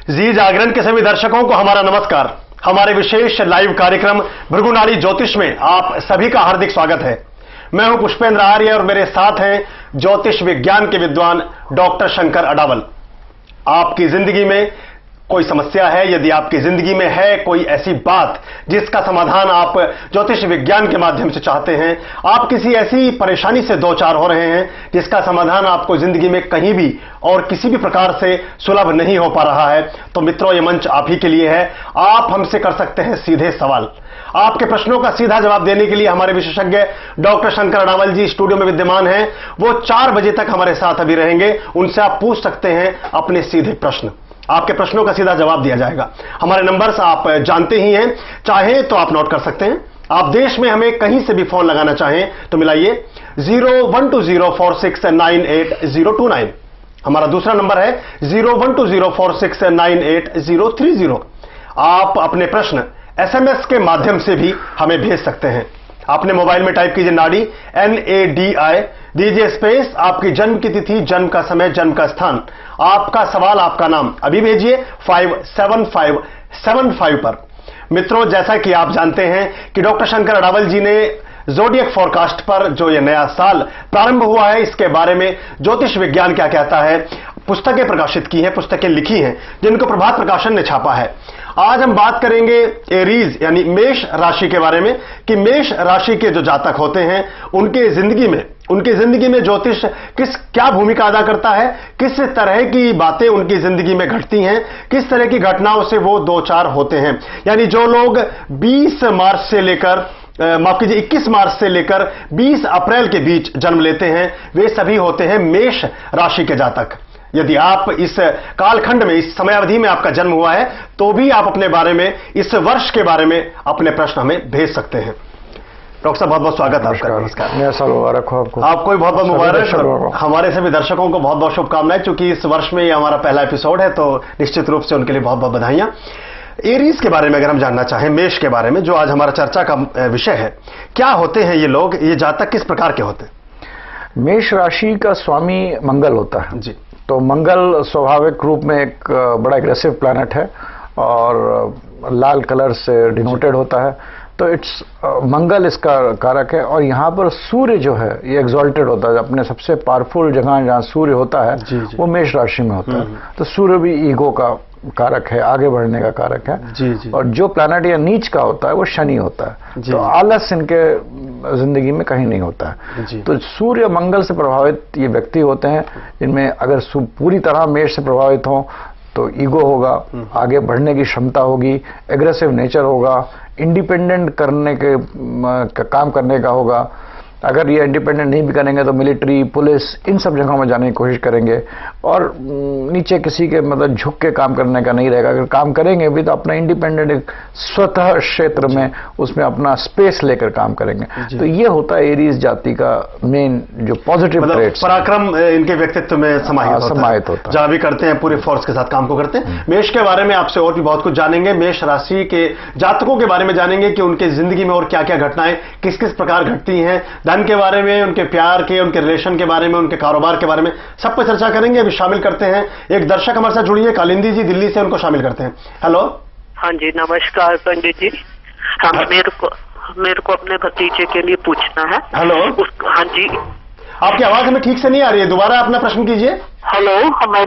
जी जागरण के सभी दर्शकों को हमारा नमस्कार। हमारे विशेष लाइव कार्यक्रम भृगुनाड़ी ज्योतिष में आप सभी का हार्दिक स्वागत है। मैं हूं पुष्पेंद्र आर्य और मेरे साथ हैं ज्योतिष विज्ञान के विद्वान डॉक्टर शंकर अडावल। आपकी जिंदगी में कोई समस्या है, यदि आपकी जिंदगी में है कोई ऐसी बात जिसका समाधान आप ज्योतिष विज्ञान के माध्यम से चाहते हैं, आप किसी ऐसी परेशानी से दो चार हो रहे हैं जिसका समाधान आपको जिंदगी में कहीं भी और किसी भी प्रकार से सुलभ नहीं हो पा रहा है, तो मित्रों ये मंच आप ही के लिए है। आप हमसे कर सकते हैं सीधे सवाल। आपके प्रश्नों का सीधा जवाब देने के लिए हमारे विशेषज्ञ डॉक्टर शंकर अडावल जी स्टूडियो में विद्यमान हैं। वो 4 बजे तक हमारे साथ अभी रहेंगे। उनसे आप पूछ सकते हैं अपने सीधे प्रश्न, आपके प्रश्नों का सीधा जवाब दिया जाएगा। हमारे नंबर्स आप जानते ही हैं, चाहे तो आप नोट कर सकते हैं। आप देश में हमें कहीं से भी फोन लगाना चाहें तो मिलाइए 012046988029। हमारा दूसरा नंबर है 012046988030। आप अपने प्रश्न SMS के माध्यम से भी हमें भेज सकते हैं। अपने मोबाइल में टाइप कीजिए नाड़ी NADI, दीजिए स्पेस, आपकी जन्म की तिथि, जन्म का समय, जन्म का स्थान, आपका सवाल, आपका नाम अभी भेजिए 57575 पर। मित्रों जैसा कि आप जानते हैं कि डॉक्टर शंकर अडावल जी ने ज़ोडिएक फोरकास्ट पर जो ये नया साल प्रारंभ हुआ है इसके बारे में ज्योतिष विज्ञान क्या कहता है पुस्तकें प्रकाशित की हैं, पुस्तकें लिखी हैं जिनको प्रभात प्रकाशन ने छापा है। आज हम बात करेंगे एरीज यानी मेष राशि के बारे में कि मेष राशि के जो जातक होते हैं उनके जिंदगी में ज्योतिष क्या भूमिका अदा करता है, किस तरह की बातें उनकी जिंदगी में घटती हैं, किस तरह की घटनाओं से वो दो चार होते हैं। यानी जो लोग 21 मार्च से लेकर 20 अप्रैल के बीच जन्म लेते हैं वे सभी होते हैं मेष राशि के जातक। यदि आप इस कालखंड में, इस समयावधि में आपका जन्म हुआ है तो भी आप अपने बारे में, इस वर्ष के बारे में अपने प्रश्न हमें भेज सकते हैं। डॉक्टर साहब बहुत बहुत स्वागत आपका। नमस्कार। नया साल मुबारक हो आपको। आपको भी बहुत बहुत मुबारक। हमारे सभी दर्शकों को बहुत बहुत शुभकामनाएं। चूंकि इस वर्ष में ये हमारा पहला एपिसोड है तो निश्चित रूप से उनके लिए बहुत बहुत बधाइयां। एरीज के बारे में अगर हम जानना चाहें, मेष के बारे में जो आज हमारा चर्चा का विषय है, क्या होते हैं ये लोग, ये जातक किस प्रकार के होते हैं? मेष राशि का स्वामी मंगल होता है जी। तो मंगल स्वाभाविक रूप में एक बड़ा एग्रेसिव प्लैनेट है और लाल कलर से डिनोटेड होता है, तो इट्स मंगल इसका कारक है। और यहाँ पर सूर्य जो है ये एक्सॉल्टेड होता है, अपने सबसे पावरफुल जगह जहाँ सूर्य होता है वो मेष राशि में होता है। तो सूर्य भी ईगो का कारक है, आगे बढ़ने का कारक है जी। और जो प्लैनेट या नीच का होता है वो शनि होता है। तो आलस इनके जिंदगी में कहीं नहीं होता है। तो सूर्य मंगल से प्रभावित ये व्यक्ति होते हैं जिनमें अगर पूरी तरह मेष से प्रभावित हो तो ईगो होगा, आगे बढ़ने की क्षमता होगी, एग्रेसिव नेचर होगा, इंडिपेंडेंट करने के काम करने का होगा। अगर ये इंडिपेंडेंट नहीं भी करेंगे तो मिलिट्री, पुलिस, इन सब जगहों में जाने की कोशिश करेंगे और नीचे किसी के मतलब झुक के काम करने का नहीं रहेगा। अगर काम करेंगे भी तो अपना इंडिपेंडेंट एक स्वतः क्षेत्र में उसमें अपना स्पेस लेकर काम करेंगे। तो ये होता है एरीज जाति का मेन जो पॉजिटिव ट्रेट्स, पराक्रम इनके व्यक्तित्व में समाहित होता है। जहां भी करते हैं पूरे फोर्स के साथ काम को करते हैं। मेष के बारे में आपसे और भी बहुत कुछ जानेंगे, मेष राशि के जातकों के बारे में जानेंगे कि उनके जिंदगी में और क्या क्या घटनाएं किस किस प्रकार घटती हैं, धन के बारे में, उनके प्यार के, उनके रिलेशन के बारे में, उनके कारोबार के बारे में, सब पर चर्चा करेंगे। अभी शामिल करते हैं एक दर्शक हमारे साथ जुड़ी है कालिंदी जी दिल्ली से, उनको शामिल करते हैं। हेलो। हाँ जी नमस्कार पंडित जी। हाँ मेरे को अपने भतीजे के लिए पूछना है। हेलो। हाँ जी। आपकी आवाज हमें ठीक से नहीं आ रही है, दोबारा अपना प्रश्न कीजिए। हेलो।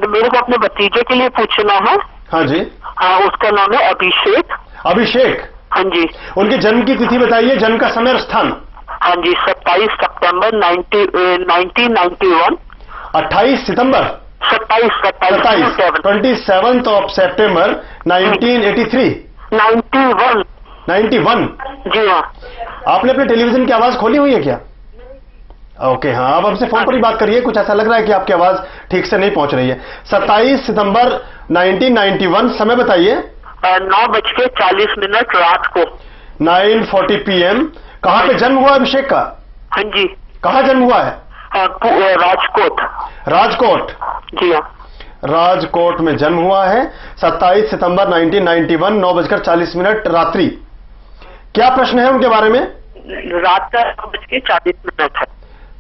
मेरे को अपने भतीजे के लिए पूछना है। हाँ जी। हाँ उसका नाम है अभिषेक। अभिषेक। हाँ जी। उनके जन्म की तिथि बताइए, जन्म का समय और स्थान। हाँ जी 27 सितंबर 1991। 28 सितंबर 27 ऑफ सितंबर 1983। 91 जी हाँ। आपने अपने टेलीविजन की आवाज खोली हुई है क्या? ओके हाँ, अब हमसे फोन पर ही बात करिए। कुछ ऐसा लग रहा है कि आपकी आवाज ठीक से नहीं पहुंच रही है। 27 सितंबर 1991, समय बताइए। 9:40 रात को। 9:40 PM। कहाँ पे जन्म हुआ अभिषेक का? हाँ जी। कहाँ जन्म हुआ है? राजकोट। राजकोट जी हाँ। राजकोट में जन्म हुआ है। 27 सितंबर 1991, 9:40 रात्रि। क्या प्रश्न है उनके बारे में? रात का 9:40 है।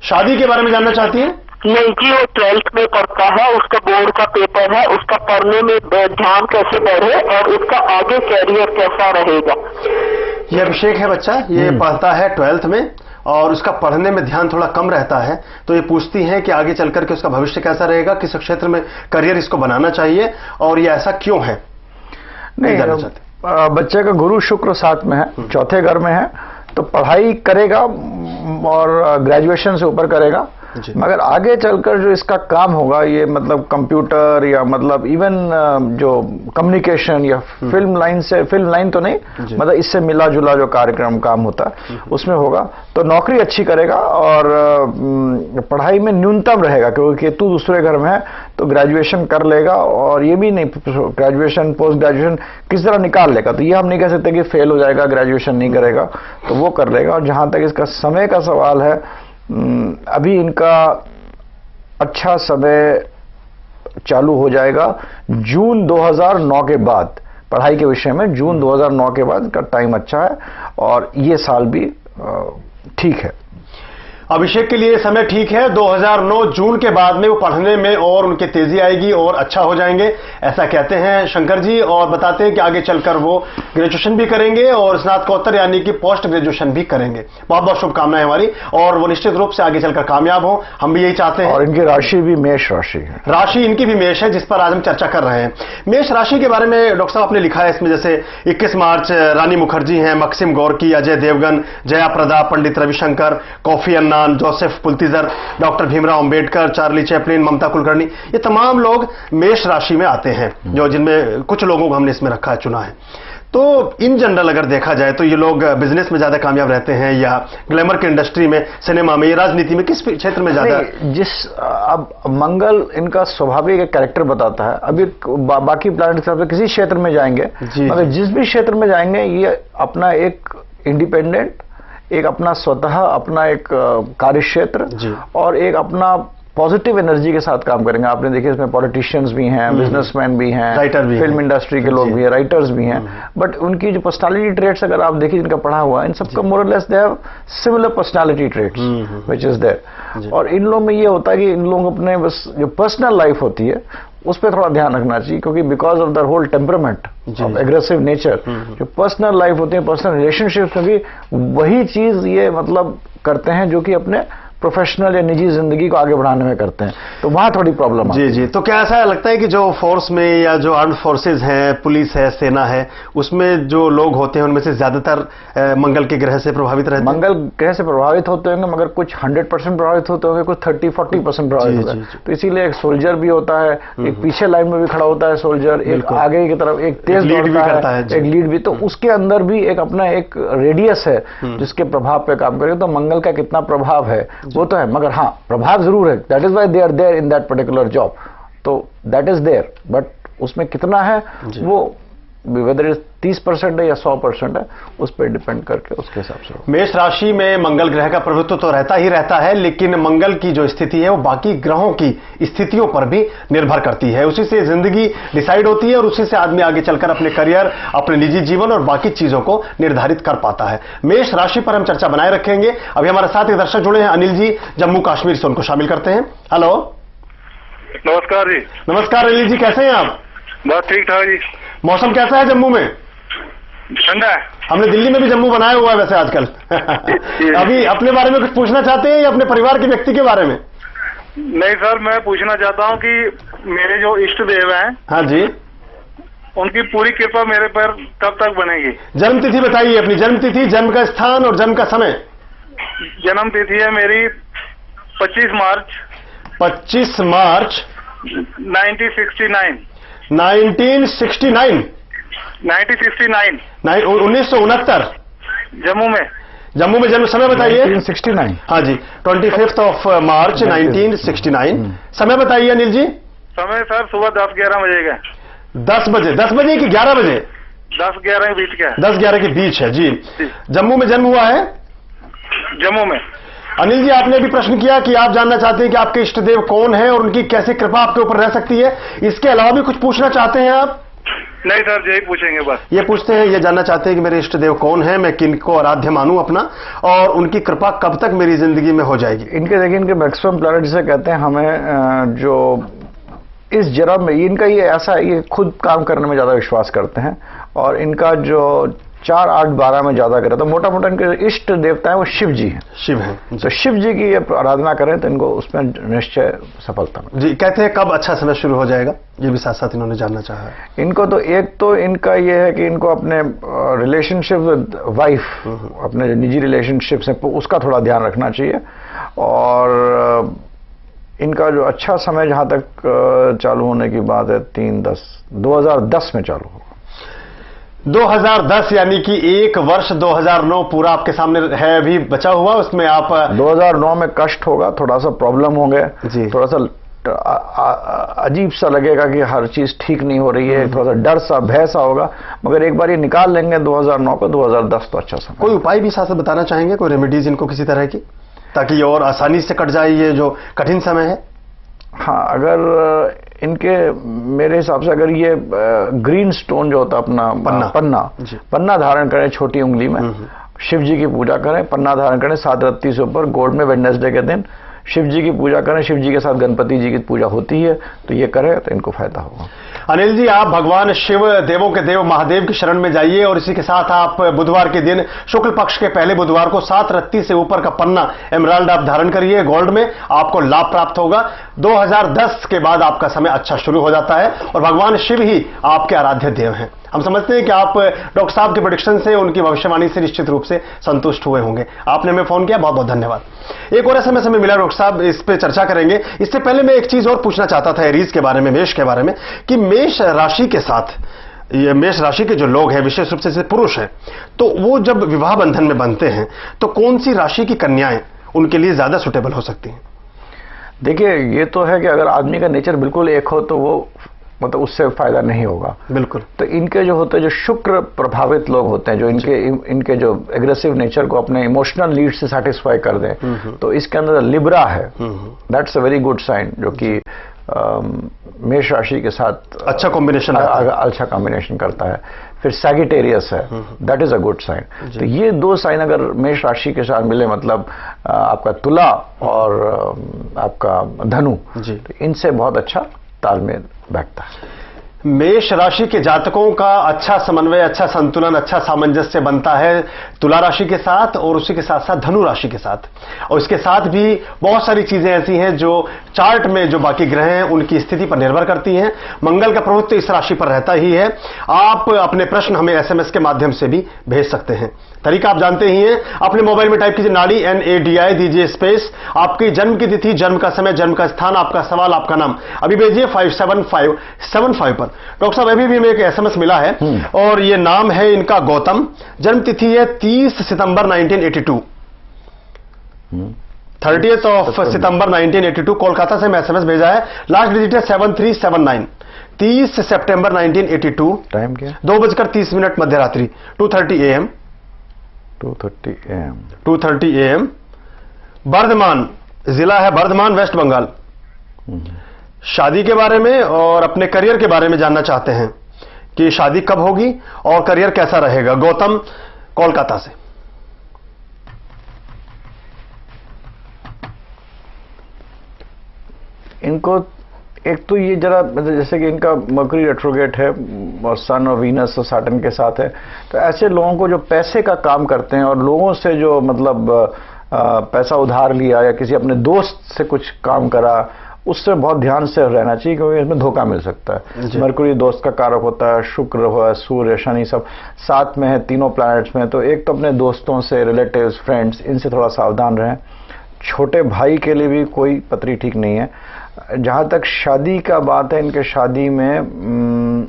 शादी के बारे में जानना चाहती हैं? नहीं जी, वो 12th में पढ़ता है, उसका बोर्ड का पेपर है, उसका पढ़ने में ध्यान कैसे बढ़े और उसका आगे कैरियर कैसा रहेगा। ये अभिषेक है बच्चा, ये पढ़ता है 12th में और उसका पढ़ने में ध्यान थोड़ा कम रहता है, तो ये पूछती हैं कि आगे चलकर के उसका भविष्य कैसा रहेगा, किस क्षेत्र में करियर इसको बनाना चाहिए और ये ऐसा क्यों है। नहीं, बच्चे का गुरु शुक्र साथ में है, चौथे घर में है, तो पढ़ाई करेगा और ग्रेजुएशन से ऊपर करेगा, मगर आगे चलकर जो इसका काम होगा ये मतलब कंप्यूटर या मतलब इवन जो कम्युनिकेशन या फिल्म लाइन से, फिल्म लाइन तो नहीं, मतलब इससे मिला जुला जो कार्यक्रम काम होता है उसमें होगा, तो नौकरी अच्छी करेगा और पढ़ाई में न्यूनतम रहेगा, क्योंकि तू दूसरे घर में है तो ग्रेजुएशन कर लेगा और ये भी नहीं ग्रेजुएशन पोस्ट ग्रेजुएशन किस तरह निकाल लेगा, तो ये हम नहीं कह सकते कि फेल हो जाएगा ग्रेजुएशन नहीं करेगा, तो वो कर लेगा। और जहां तक इसका समय का सवाल है, अभी इनका अच्छा समय चालू हो जाएगा जून 2009 के बाद, पढ़ाई के विषय में जून 2009 के बाद का टाइम अच्छा है और ये साल भी ठीक है। अभिषेक के लिए समय ठीक है, 2009 जून के बाद में वो पढ़ने में और उनकी तेजी आएगी और अच्छा हो जाएंगे, ऐसा कहते हैं शंकर जी, और बताते हैं कि आगे चलकर वो ग्रेजुएशन भी करेंगे और स्नातकोत्तर यानी कि पोस्ट ग्रेजुएशन भी करेंगे। बहुत बहुत शुभकामनाएं हमारी, और वो निश्चित रूप से आगे चलकर कामयाब हो, हम भी यही चाहते हैं। और इनकी राशि भी मेष राशि है, राशि इनकी भी मेष है, जिस पर आज हम चर्चा कर रहे हैं। मेष राशि के बारे में डॉक्टर साहब आपने लिखा है इसमें, जैसे 21 मार्च रानी मुखर्जी हैं, Maxim Gorky, Ajay Devgan, Jaya Prada, Pandit Ravishankar, Kofi Annan, Joseph Pulitzer, doctor Bhimrao Ambedkar, Charlie Chaplin, Mamta Kulkarni, ये तमाम लोग मेष राशि में आते हैं, जो जिनमें कुछ लोगों को हमने इसमें रखा है, चुना है। तो इन जनरल अगर देखा जाए तो ये लोग बिजनेस में ज्यादा कामयाब रहते हैं या ग्लैमर की इंडस्ट्री में, सिनेमा में, राजनीति में, किस क्षेत्र में ज्यादा? अब मंगल इनका स्वाभाविक एक कैरेक्टर बताता है। अभी बाकी प्लैनेट के हिसाब से किसी क्षेत्र में जाएंगे, मगर जिस भी क्षेत्र में जाएंगे ये अपना एक इंडिपेंडेंट, एक अपना स्वतः अपना एक कार्य क्षेत्र और एक अपना पॉजिटिव एनर्जी के साथ काम करेंगे। आपने देखिए इसमें पॉलिटिशियंस भी हैं, बिजनेसमैन भी हैं, राइटर भी, फिल्म इंडस्ट्री के लोग भी हैं, राइटर्स भी हैं, बट उनकी जो पर्सनालिटी ट्रेट्स अगर आप देखिए जिनका पढ़ा हुआ है, इन सबका मोर और less they have similar personality traits which is there. और इन लोगों में ये होता है कि इन लोग अपने बस जो पर्सनल लाइफ होती है उस पर थोड़ा ध्यान रखना चाहिए, क्योंकि because of the whole temperament of aggressive nature, जो पर्सनल लाइफ होती है, पर्सनल रिलेशनशिप्स में भी वही चीज ये मतलब करते हैं जो कि अपने प्रोफेशनल या निजी जिंदगी को आगे बढ़ाने में करते हैं, तो वहां थोड़ी प्रॉब्लम है। जी। तो क्या ऐसा लगता है कि जो फोर्स में या जो आर्म्ड फोर्सेज हैं, पुलिस है, सेना है, उसमें जो लोग होते हैं उनमें से ज्यादातर मंगल के ग्रह से प्रभावित रहते हैं? मंगल ग्रह से प्रभावित होते होंगे, मगर कुछ 100% प्रभावित होते होंगे, कुछ 30-40% प्रभावित होता है। तो इसीलिए एक सोल्जर भी होता है, एक पीछे लाइन में भी खड़ा होता है सोल्जर, एक आगे की तरफ एक तेज लीड भी करता है, एक लीड भी, तो उसके अंदर भी एक अपना एक रेडियस है जिसके प्रभाव पे काम करेगा। तो मंगल का कितना प्रभाव है वो तो है, मगर हाँ प्रभाव जरूर है, that is why they are there in that particular job, तो दैट इज देयर, बट उसमें कितना है वो वेदर इज 30% है या 100% है, उस पर डिपेंड करके उसके हिसाब से। मेष राशि में मंगल ग्रह का प्रभुत्व तो रहता ही रहता है, लेकिन मंगल की जो स्थिति है वो बाकी ग्रहों की स्थितियों पर भी निर्भर करती है, उसी से जिंदगी डिसाइड होती है और उसी से आदमी आगे चलकर अपने करियर, अपने निजी जीवन और बाकी चीजों को निर्धारित कर पाता है। मेष राशि पर हम चर्चा बनाए रखेंगे। अभी हमारे साथ एक दर्शक जुड़े हैं, अनिल जी जम्मू कश्मीर से, उनको शामिल करते हैं। हेलो, नमस्कार जी। नमस्कार अनिल जी, कैसे हैं आप? बस ठीक ठाक जी। मौसम कैसा है जम्मू में? ठंडा है। हमने दिल्ली में भी जम्मू बनाया हुआ है वैसे आजकल। अभी अपने बारे में कुछ पूछना चाहते हैं या अपने परिवार के व्यक्ति के बारे में? नहीं सर, मैं पूछना चाहता हूँ कि मेरे जो इष्ट देव हैं, हाँ जी, उनकी पूरी कृपा मेरे पर कब तक बनेगी? जन्म तिथि बताइए, अपनी जन्म तिथि, जन्म का स्थान और जन्म का समय। जन्म तिथि है मेरी 25 मार्च 1969। 1969 जम्मू में। जम्मू में जन्म। समय बताइए। 1969। हाँ जी, 25 मार्च 1969। समय बताइए अनिल जी। समय सर सुबह 10-11 बजे का। 10 बजे? 10 बजे कि 11 बजे? 10-11 के बीच का। 10-11 के बीच है जी। जम्मू में जन्म हुआ है? जम्मू में। अनिल जी, आपने भी प्रश्न किया कि आप जानना चाहते हैं कि आपके इष्ट देव कौन है और उनकी कैसे कृपा आपके ऊपर रह सकती है। इसके अलावा भी कुछ पूछना चाहते हैं आप? नहीं सर, यही पूछेंगे बस। ये पूछते हैं, ये जानना चाहते हैं कि मेरे इष्ट देव कौन है, मैं किनको आराध्य मानूं अपना, और उनकी कृपा कब तक मेरी जिंदगी में हो जाएगी। इनके देखिए, इनके मैक्सिमम प्लैनेट जिसे कहते हैं, हमें जो इस जन्म में इनका ये ऐसा है, ये खुद काम करने में ज़्यादा विश्वास करते हैं, और इनका जो 4, 8, 12 में ज़्यादा करे, तो मोटा मोटा इनके इष्ट देवता है वो शिव जी हैं। शिव हैं। तो शिव जी की आराधना करें तो इनको उसमें निश्चय सफलता मिलेगी। जी, कहते हैं कब अच्छा समय शुरू हो जाएगा, ये भी साथ साथ इन्होंने जानना चाहा है। इनको तो एक तो इनका ये है कि इनको अपने रिलेशनशिप विद वाइफ, अपने जो निजी रिलेशनशिप्स हैं उसका थोड़ा ध्यान रखना चाहिए, और इनका जो अच्छा समय जहाँ तक चालू होने की बात है 2010 में चालू होगा। 2010 यानी कि एक वर्ष 2009 पूरा आपके सामने है, अभी बचा हुआ, उसमें आप 2009 में कष्ट होगा, थोड़ा सा प्रॉब्लम होंगे, थोड़ा सा अजीब सा लगेगा कि हर चीज ठीक नहीं हो रही है, थोड़ा सा डर सा भय सा होगा, मगर एक बार ये निकाल लेंगे 2009 को, 2010 तो अच्छा समय। कोई उपाय भी साथ साथ बताना चाहेंगे, कोई रेमेडीज इनको किसी तरह की, ताकि ये और आसानी से कट जाए ये जो कठिन समय है। हाँ, अगर इनके मेरे हिसाब से अगर ये ग्रीन स्टोन जो होता है अपना पन्ना धारण करें छोटी उंगली में, शिव जी की पूजा करें, पन्ना धारण करें 7 रत्ती से ऊपर, गोल्ड में वेडनेसडे के दिन शिव जी की पूजा करें, शिव जी के साथ गणपति जी की पूजा होती है, तो ये करें तो इनको फायदा होगा। अनिल जी, आप भगवान शिव, देवों के देव महादेव की शरण में जाइए, और इसी के साथ आप बुधवार के दिन शुक्ल पक्ष के पहले बुधवार को 7 रत्ती से ऊपर का पन्ना एमराल्ड आप धारण करिए गोल्ड में, आपको लाभ प्राप्त होगा। 2010 के बाद आपका समय अच्छा शुरू हो जाता है, और भगवान शिव ही आपके आराध्य देव हैं। हम समझते हैं कि आप डॉक्टर साहब के प्रेडिक्शन से, उनकी भविष्यवाणी से निश्चित रूप से संतुष्ट हुए होंगे। आपने हमें फोन किया, बहुत बहुत धन्यवाद। एक और एसएमएस हमें मिला डॉक्टर साहब, इस पे चर्चा करेंगे। इससे पहले मैं एक चीज और पूछना चाहता था एरीज के बारे में, मेष के बारे में, कि मेष राशि के साथ, ये मेष राशि के जो लोग हैं, विशेष रूप से पुरुष हैं, तो वो जब विवाह बंधन में बनते हैं तो कौन सी राशि की कन्याएं उनके लिए ज्यादा सुटेबल हो सकती हैं? देखिए, ये तो है कि अगर आदमी का नेचर बिल्कुल एक हो तो वो मतलब उससे फायदा नहीं होगा। बिल्कुल। तो इनके जो होते हैं, जो शुक्र प्रभावित लोग होते हैं, जो इनके जो एग्रेसिव नेचर को अपने इमोशनल नीड से सेटिस्फाई कर दें, तो इसके अंदर लिब्रा है, that's a very good sign, जो कि मेष राशि के साथ अच्छा कॉम्बिनेशन करता है। फिर सैगिटेरियस है, that is a good sign. तो ये 2 साइन अगर मेष राशि के साथ मिले, मतलब आपका तुला और आपका धनु, तो इनसे बहुत अच्छा तालमेल बैठता है। मेष राशि के जातकों का अच्छा समन्वय, अच्छा संतुलन, अच्छा सामंजस्य बनता है तुला राशि के साथ, और उसी के साथ साथ धनु राशि के साथ। और इसके साथ भी बहुत सारी चीजें ऐसी हैं जो चार्ट में जो बाकी ग्रह हैं उनकी स्थिति पर निर्भर करती हैं। मंगल का प्रभुत्व तो इस राशि पर रहता ही है। आप अपने प्रश्न हमें एसएमएस के माध्यम से भी भेज सकते हैं। तरीका आप जानते ही हैं, अपने मोबाइल में टाइप कीजिए नाड़ी NADI, दीजिए स्पेस, आपकी जन्म की तिथि, जन्म का समय, जन्म का स्थान, आपका सवाल, आपका नाम, अभी भेजिए 57575 पर। डॉक्टर साहब, अभी भी हमें एक एसएमएस मिला है, और ये नाम है इनका गौतम, जन्म तिथि है 30 सितंबर 1982, 30th ऑफ सितंबर 1982, कोलकाता से एसएमएस भेजा है। लास्ट डिजिट है 7379, 30 सितंबर 1982। टाइम क्या? 2:30 मध्य रात्रि, 2:30 AM। 2:30 AM। बर्धमान जिला है, बर्धमान, वेस्ट बंगाल। शादी के बारे में और अपने करियर के बारे में जानना चाहते हैं कि शादी कब होगी और करियर कैसा रहेगा। गौतम, कोलकाता से। इनको एक तो ये जरा मतलब जैसे कि इनका मर्करी रेट्रोगेट है और सन और वीनस और सैटर्न के साथ है, तो ऐसे लोगों को जो पैसे का काम करते हैं और लोगों से जो मतलब पैसा उधार लिया या किसी अपने दोस्त से कुछ काम करा, उससे बहुत ध्यान से रहना चाहिए, क्योंकि इसमें धोखा मिल सकता है। मरकुरी दोस्त का कारक होता है, शुक्र हुआ, सूर्य, शनि सब साथ में है, तीनों प्लैनेट्स में। तो एक तो अपने दोस्तों से, रिलेटिव्स, फ्रेंड्स, इनसे थोड़ा सावधान रहें। छोटे भाई के लिए भी कोई पत्री ठीक नहीं है। जहाँ तक शादी का बात है, इनके शादी में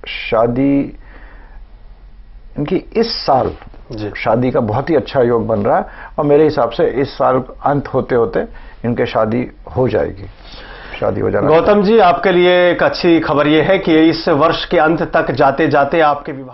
शादी इनकी इस साल शादी का बहुत ही अच्छा योग बन रहा है, और मेरे हिसाब से इस साल अंत होते होते इनके शादी हो जाएगी, शादी हो जाएगी। गौतम जी, आपके लिए एक अच्छी खबर यह है कि इस वर्ष के अंत तक जाते जाते आपके विवाह